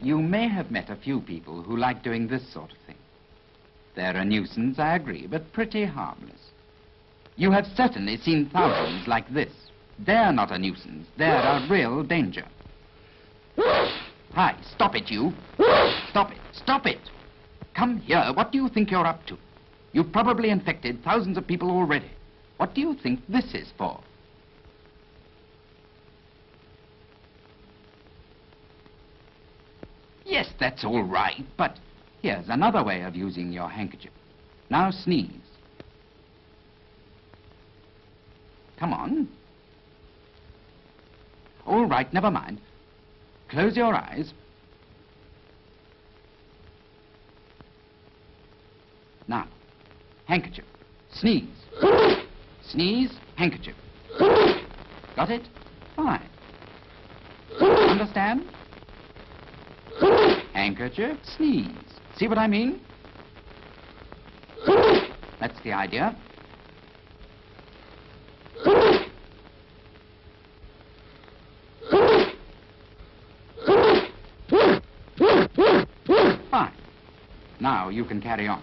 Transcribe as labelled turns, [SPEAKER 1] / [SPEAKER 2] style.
[SPEAKER 1] You may have met a few people who like doing this sort of thing. They're a nuisance, I agree, but pretty harmless. You have certainly seen thousands like this. They're not a nuisance. They're a real danger. Hi, stop it, you. Stop it. Stop it. Come here. What do you think you're up to? You've probably infected thousands of people already. What do you think this is for? Yes, that's all right, but here's another way of using your handkerchief. Now sneeze. Come on. All right, never mind. Close your eyes. Now, handkerchief. Sneeze. Sneeze, handkerchief. Got it? Fine. Understand? Handkerchief, sneeze. See what I mean? That's the idea. Fine. Now you can carry on.